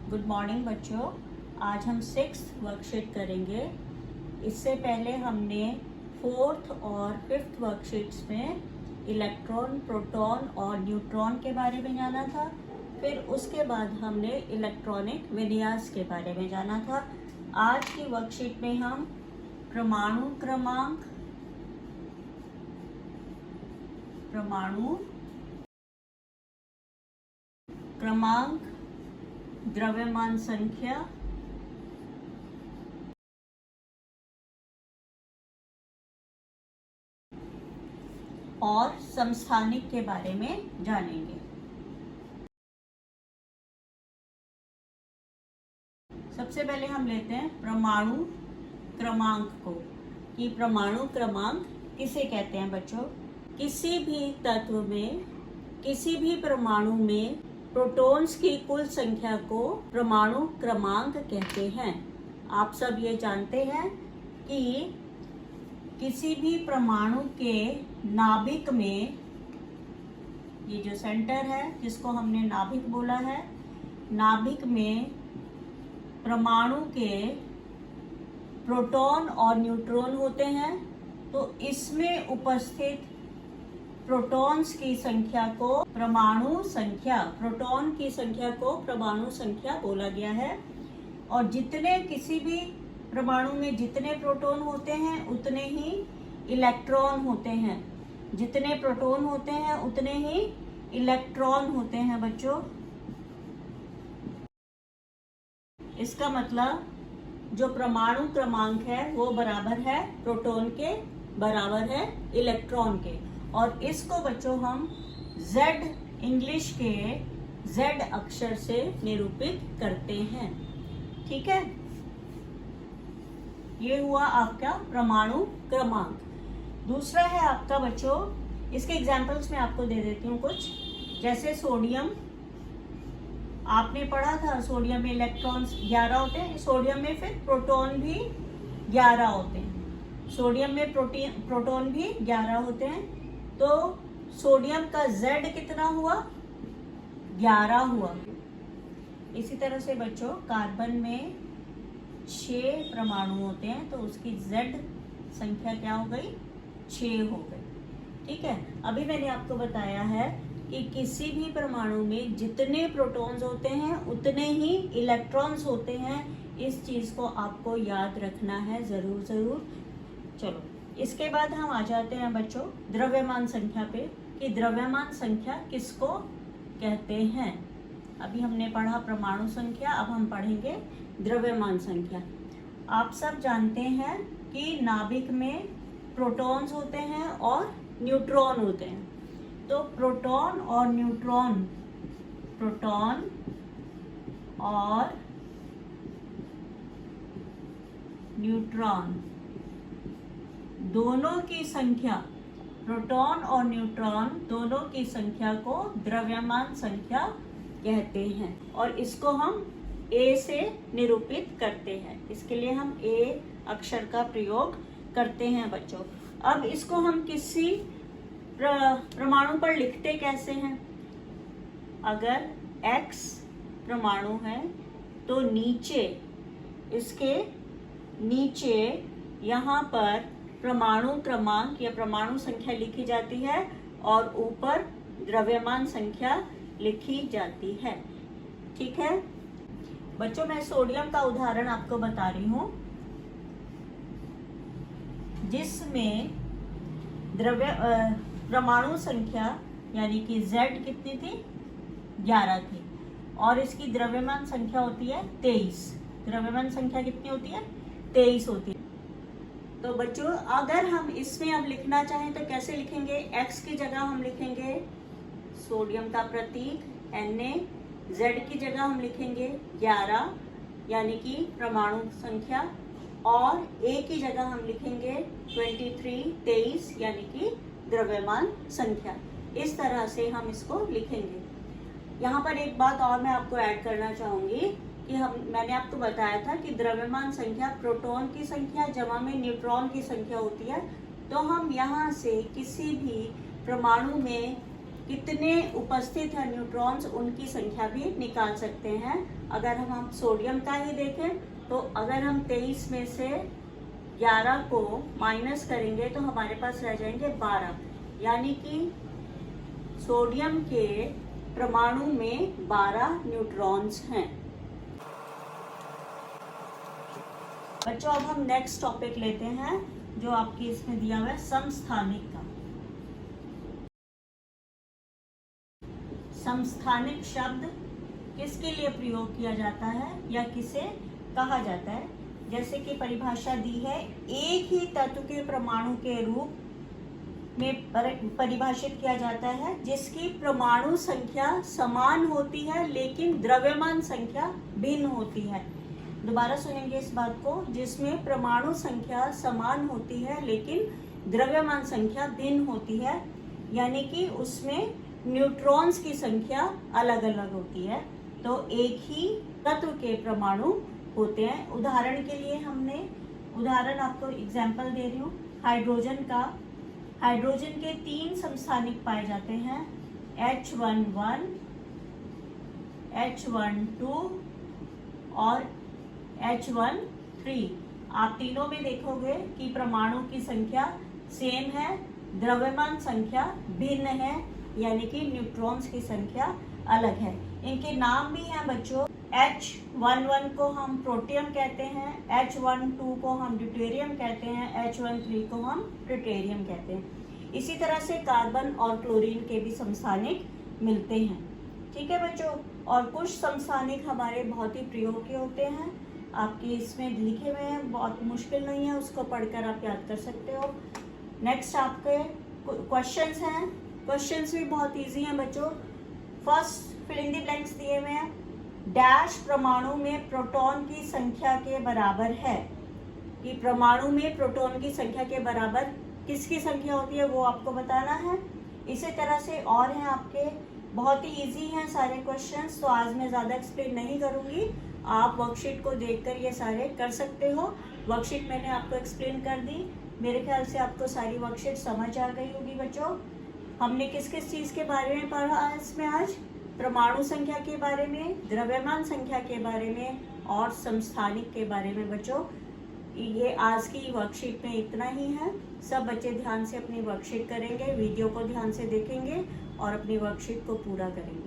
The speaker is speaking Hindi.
गुड मॉर्निंग बच्चों। आज हम 6th वर्कशीट करेंगे। इससे पहले हमने 4th और 5th वर्कशीट्स में इलेक्ट्रॉन, प्रोटॉन और न्यूट्रॉन के बारे में जाना था। फिर उसके बाद हमने इलेक्ट्रॉनिक विन्यास के बारे में जाना था। आज की वर्कशीट में हम परमाणु क्रमांक, द्रव्यमान संख्या और समस्थानिक के बारे में जानेंगे। सबसे पहले हम लेते हैं परमाणु क्रमांक को, कि परमाणु क्रमांक किसे कहते हैं बच्चों। किसी भी तत्व में, किसी भी परमाणु में प्रोटॉन्स की कुल संख्या को परमाणु क्रमांक कहते हैं। आप सब ये जानते हैं कि किसी भी परमाणु के नाभिक में, ये जो सेंटर है जिसको हमने नाभिक बोला है, नाभिक में परमाणु के प्रोटॉन और न्यूट्रॉन होते हैं। तो इसमें उपस्थित प्रोटॉन्स की संख्या को परमाणु संख्या, प्रोटॉन की संख्या को परमाणु संख्या बोला गया है। और जितने किसी भी परमाणु में जितने प्रोटॉन होते हैं उतने ही इलेक्ट्रॉन होते हैं। जितने प्रोटॉन होते हैं उतने ही इलेक्ट्रॉन होते हैं बच्चों। इसका मतलब जो परमाणु क्रमांक है वो बराबर है प्रोटॉन के, बराबर है इलेक्ट्रॉन के। और इसको बच्चों हम Z, इंग्लिश के Z अक्षर से निरूपित करते हैं। ठीक है, ये हुआ आपका परमाणु क्रमांक। दूसरा है आपका बच्चों, इसके एग्जांपल्स मैं आपको दे देती हूँ कुछ। जैसे सोडियम, आपने पढ़ा था सोडियम में इलेक्ट्रॉन्स 11 होते हैं। सोडियम में फिर प्रोटॉन भी 11 होते हैं। सोडियम में प्रोटॉन भी 11 होते हैं। तो सोडियम का Z कितना हुआ? 11 हुआ। इसी तरह से बच्चों कार्बन में 6 परमाणु होते हैं, तो उसकी Z संख्या क्या हो गई? 6 हो गई। ठीक है, अभी मैंने आपको बताया है कि किसी भी परमाणु में जितने प्रोटॉन्स होते हैं उतने ही इलेक्ट्रॉन्स होते हैं। इस चीज को आपको याद रखना है जरूर। चलो, इसके बाद हम आ जाते हैं बच्चों द्रव्यमान संख्या पे, कि द्रव्यमान संख्या किसको कहते हैं। अभी हमने पढ़ा परमाणु संख्या, अब हम पढ़ेंगे द्रव्यमान संख्या। आप सब जानते हैं कि नाभिक में प्रोटॉन्स होते हैं और न्यूट्रॉन होते हैं। तो प्रोटॉन और न्यूट्रॉन, प्रोटॉन और न्यूट्रॉन दोनों की संख्या, प्रोटॉन और न्यूट्रॉन दोनों की संख्या को द्रव्यमान संख्या कहते हैं। और इसको हम A से निरूपित करते हैं। इसके लिए हम A अक्षर का प्रयोग करते हैं बच्चों। अब इसको हम किसी परमाणु पर लिखते कैसे हैं? अगर X परमाणु है तो नीचे, इसके नीचे यहाँ पर परमाणु क्रमांक या परमाणु संख्या लिखी जाती है और ऊपर द्रव्यमान संख्या लिखी जाती है। ठीक है बच्चों, मैं सोडियम का उदाहरण आपको बता रही हूँ, जिसमें परमाणु संख्या यानी कि Z कितनी थी? 11 थी। और इसकी द्रव्यमान संख्या होती है 23। द्रव्यमान संख्या कितनी होती है? 23 होती है। तो बच्चों अगर हम इसमें अब लिखना चाहें तो कैसे लिखेंगे? X की जगह हम लिखेंगे सोडियम का प्रतीक Na, Z की जगह हम लिखेंगे 11 यानी कि परमाणु संख्या, और A की जगह हम लिखेंगे 23 यानी कि द्रव्यमान संख्या। इस तरह से हम इसको लिखेंगे। यहाँ पर एक बात और मैं आपको ऐड करना चाहूंगी कि मैंने आपको बताया था कि द्रव्यमान संख्या प्रोटॉन की संख्या जमा में न्यूट्रॉन की संख्या होती है। तो हम यहाँ से किसी भी परमाणु में कितने उपस्थित हैं न्यूट्रॉन्स उनकी संख्या भी निकाल सकते हैं। अगर हम सोडियम का ही देखें तो अगर हम 23 में से 11 को माइनस करेंगे तो हमारे पास रह जाएंगे 12, यानी कि सोडियम के परमाणु में 12 न्यूट्रॉन्स हैं। बच्चों अब हम नेक्स्ट टॉपिक लेते हैं जो आपकी इसमें दिया हुआ है समस्थानिक का। समस्थानिक शब्द किसके लिए प्रयोग किया जाता है या किसे कहा जाता है? जैसे कि परिभाषा दी है, एक ही तत्व के परमाणु के रूप में परिभाषित किया जाता है जिसकी परमाणु संख्या समान होती है लेकिन द्रव्यमान संख्या भिन्न होती है। दोबारा सुनेंगे इस बात को, जिसमें परमाणु संख्या समान होती है लेकिन द्रव्यमान संख्या भिन्न होती है, यानी कि उसमें न्यूट्रॉन्स की संख्या अलग अलग होती है। तो एक ही तत्व के परमाणु होते हैं। उदाहरण के लिए हमने उदाहरण आपको एग्जांपल दे रही हूँ हाइड्रोजन का। हाइड्रोजन के 3 समस्थानिक पाए जाते हैं, H11, H12 और H13। आप तीनों में देखोगे कि परमाणु की संख्या सेम है, द्रव्यमान संख्या भिन्न है, यानी कि न्यूट्रॉन्स की संख्या अलग है। इनके नाम भी हैं बच्चों, H11 को हम प्रोटियम कहते हैं, H12 को हम ड्यूटेरियम कहते हैं, H13 को हम ट्रिटेरियम कहते हैं। इसी तरह से कार्बन और क्लोरीन के भी समस्थानिक मिलते हैं। ठीक है बच्चों, और कुछ समस्थानिक हमारे बहुत ही प्रयोग के होते हैं, आपके इसमें लिखे हुए हैं, बहुत मुश्किल नहीं है, उसको पढ़कर आप याद कर सकते हो। नेक्स्ट आपके क्वेश्चंस हैं, क्वेश्चंस भी बहुत इजी हैं बच्चों। First fill in the blanks दिए हुए हैं, डैश परमाणु में प्रोटॉन की संख्या के बराबर है, कि परमाणु में प्रोटॉन की संख्या के बराबर किसकी संख्या होती है वो आपको बताना है। इसी तरह से और हैं आपके, बहुत ही इजी हैं सारे क्वेश्चंस, तो आज मैं ज़्यादा एक्सप्लेन नहीं करूँगी, आप वर्कशीट को देखकर ये सारे कर सकते हो। वर्कशीट मैंने आपको एक्सप्लेन कर दी, मेरे ख्याल से आपको सारी वर्कशीट समझ आ गई होगी बच्चों। हमने किस किस चीज़ के बारे में पढ़ा है इसमें आज? परमाणु संख्या के बारे में, द्रव्यमान संख्या के बारे में और समस्थानिक के बारे में बच्चों। ये आज की वर्कशीट में इतना ही है। सब बच्चे ध्यान से अपनी वर्कशीट करेंगे, वीडियो को ध्यान से देखेंगे और अपनी वर्कशीट को पूरा करेंगे।